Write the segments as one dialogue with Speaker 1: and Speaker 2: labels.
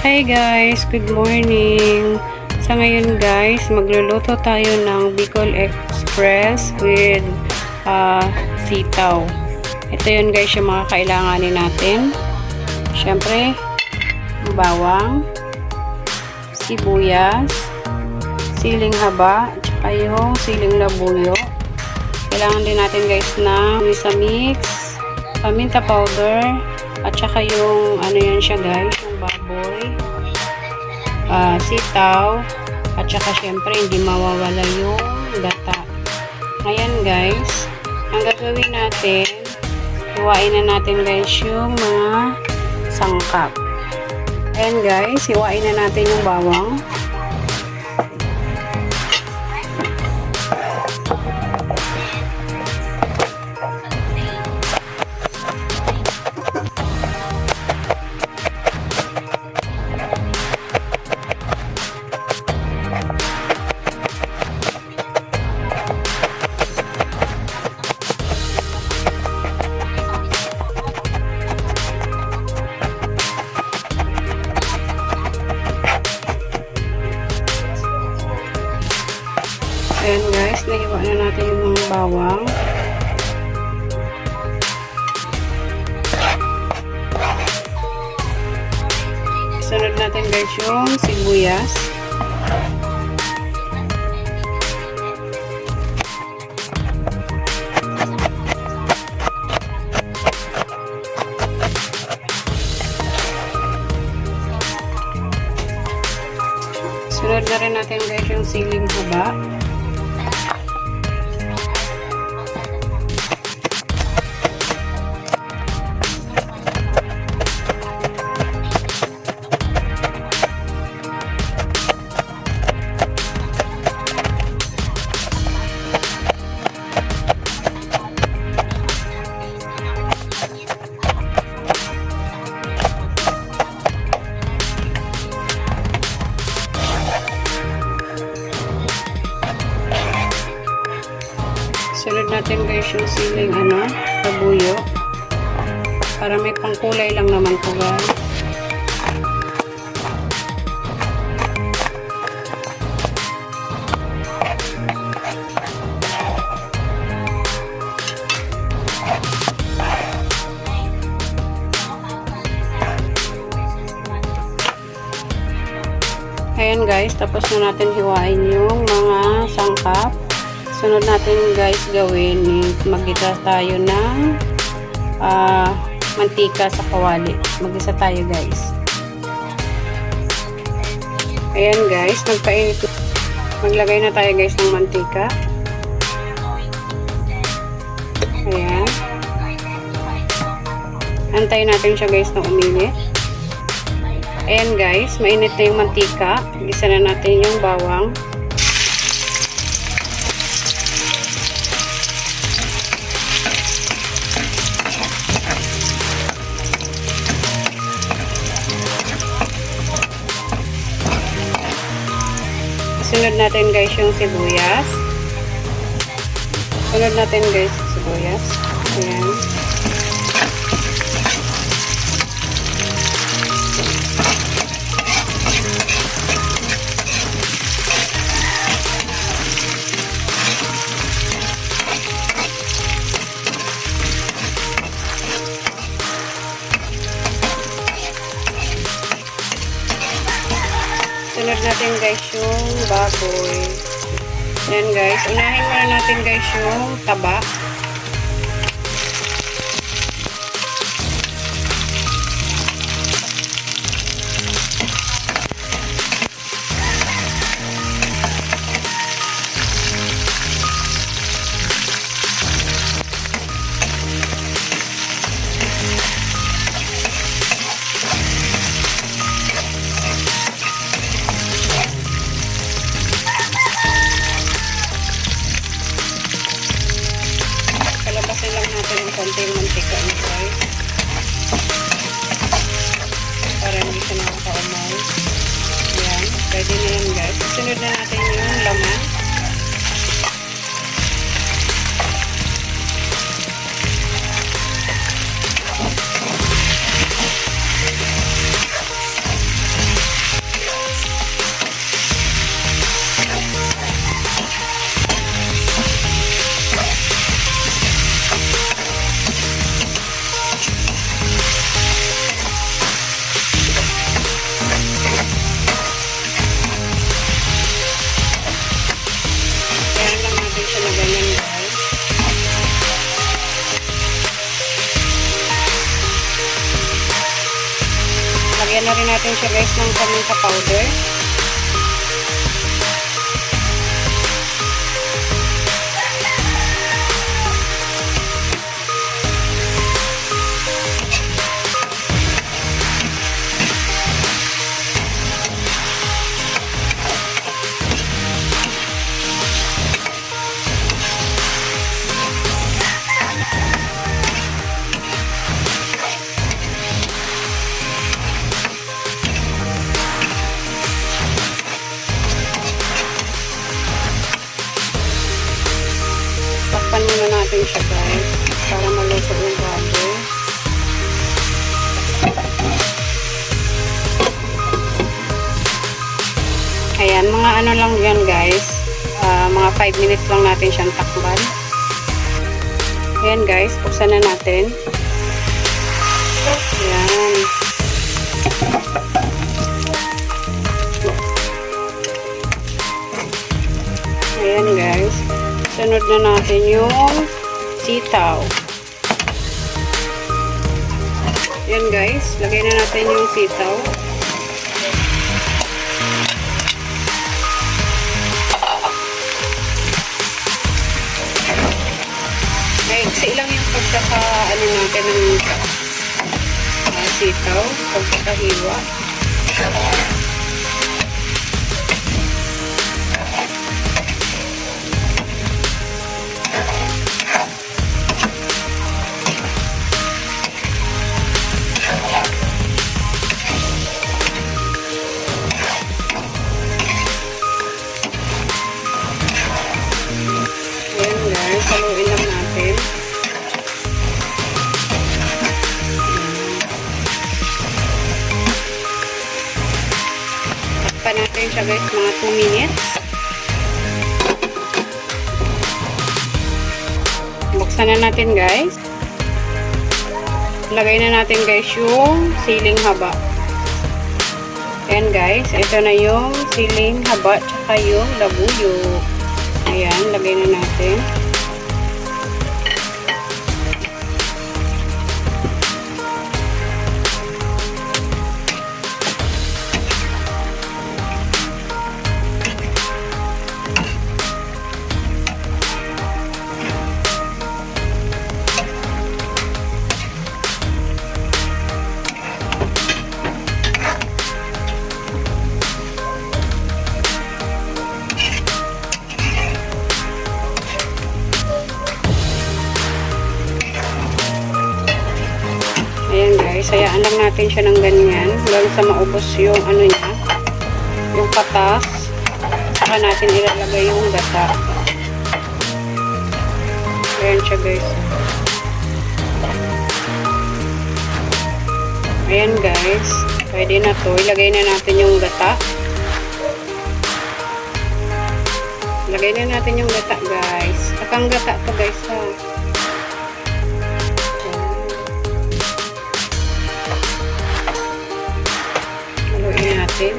Speaker 1: Hi guys, good morning. Sa ngayon guys, magluluto tayo ng Bicol Express with sitaw. Ito yun guys yung mga kailanganin natin. Syempre, bawang, sibuyas, siling haba, at saka yung siling labuyo. Kailangan din natin guys ng mix, paminta powder, at saka yung ano yan siya guys, yung baboy, sitaw, at saka syempre hindi mawawala yung gata. Ngayon guys, ang gagawin natin, hiwain na natin guys yung mga sangkap. Ayan guys, hiwain na natin yung bawang. Ayan guys, nahiwa na natin yung mga bawang. Sunod natin guys yung sibuyas. Sunod na rin natin guys yung siling haba. Sunod natin guys yung siling labuyo. Para may pangkulay lang naman po guys. Ayan guys, tapos na natin hiwain yung mga sangkap. Sunod natin guys gawin is mag-isa tayo ng mantika sa kawali. Mag-isa tayo guys. Ayan guys, maglagay na tayo guys ng mantika. Ayan. Antayin natin siya guys na uminit. Ayan guys, mainit na yung mantika. Gisa na natin yung bawang. Sunod natin guys yung sibuyas. Sunod natin guys sibuyas. Ayan. Sunod natin guys yung baboy. Yan guys. Unahin muna natin guys yung taba. Palabasin lang natin yung konting mantika na guys. Para hindi siya nakaka-umay. Ayan. Ready na yan guys. Sunod na natin yung laman. Lagyan na rin natin siya guys ng paminta powder. Takpan muna natin siya guys para maluto yung baboy. Ayan, mga ano lang yan guys, mga 5 minutes lang natin siyang takpan. Ayan guys, buksan na natin. Ayan. Ayan guys. Sunod na natin yung sitaw. Ayan guys, lagay na natin yung sitaw. Maiksi lang yung pagkaka ano natin ng sitaw, pagkakahiwa. Ayan guys, haluin lang natin. Takpan natin siya guys mga 2 minutes. Buksan na natin guys. Lagay na natin guys yung siling haba. Ayan guys, ito na yung siling haba tsaka yung labuyo. Ayan, lagay na natin. Ayan guys, hayaan lang natin siya ng ganyan hanggang sa maubos yung ano niya, yung patas. Saka natin ilalagay yung gata. Ayan siya guys. Ayan guys, pwede na to. Ilagay na natin yung gata. Ilagay na natin yung gata guys. Takang gata to guys ha. Haluin natin.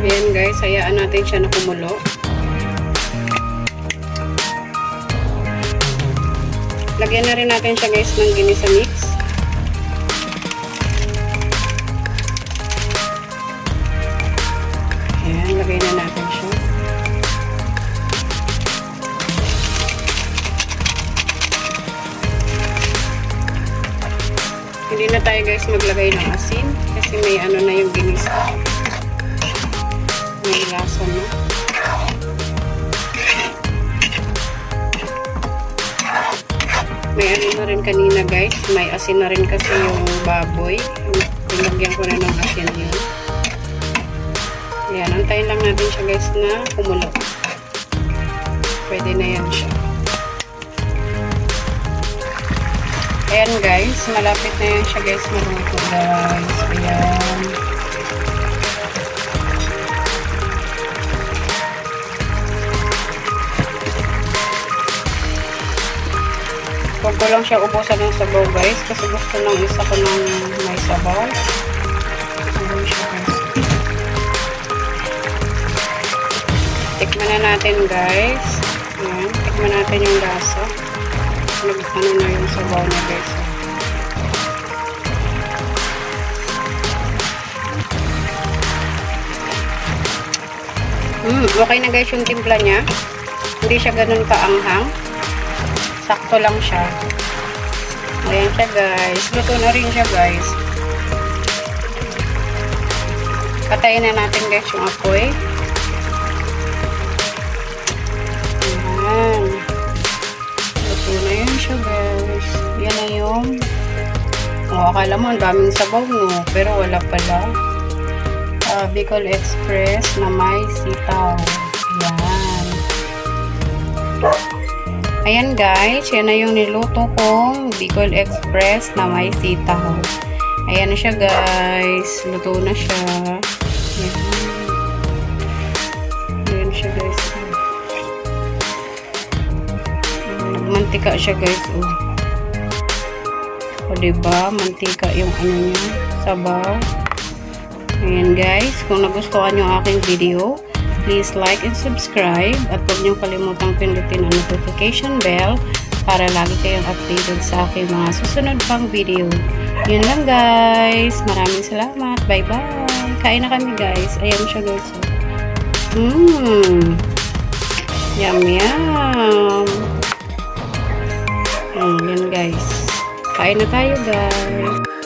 Speaker 1: Ayan guys, hayaan natin siya na kumulo. Lagyan na rin natin siya guys ng ginisa mix. Ayan, lagay na natin siya. Hindi na tayo guys maglagay ng asin kasi may ano na yung ginisa. May lasa na. May ano na rin kanina guys. May asin na rin kasi yung baboy. Pinagyan ko na ng asin yun. Ayan, antayin lang natin siya guys na kumulo. Pwede na yan siya. Ayan guys, malapit na yan siya guys maluto guys. Ayan. ko lang siya ubusan ng sabaw guys kasi gusto ng isa ko ng may sabaw. Ayan siya guys. Tikman na natin guys. Ayan, tikman natin yung lasa. Ano na yung sabaw na guys. Okay na guys yung timpla niya. Hindi siya ganun kaanghang. Sakto lang siya. Ayan siya guys. Luto na rin siya guys. Patayin na natin guys yung apoy. Ayan. Luto na yun siya guys. Yan na yung akala mo ang daming sabaw no. Pero wala pala. Bicol Express na may sitaw. Ayan. Ayan guys, yan na yung niluto kong Bicol Express na may sitaw. Ayan na siya guys. Luto na siya. Ayan. Ayan siya guys. Mantika siya guys. O diba? Mantika yung ano niya. Sabaw. Ayan guys, kung nagustuhan nyo aking video, please like and subscribe at huwag nyo kalimutang pindutin ang notification bell para lagi kayong updated sa aking mga susunod pang video. Yun lang guys, maraming salamat, bye bye. Kain na kami guys, ayan siya guys. Yum yum. Yan guys, kain na tayo guys.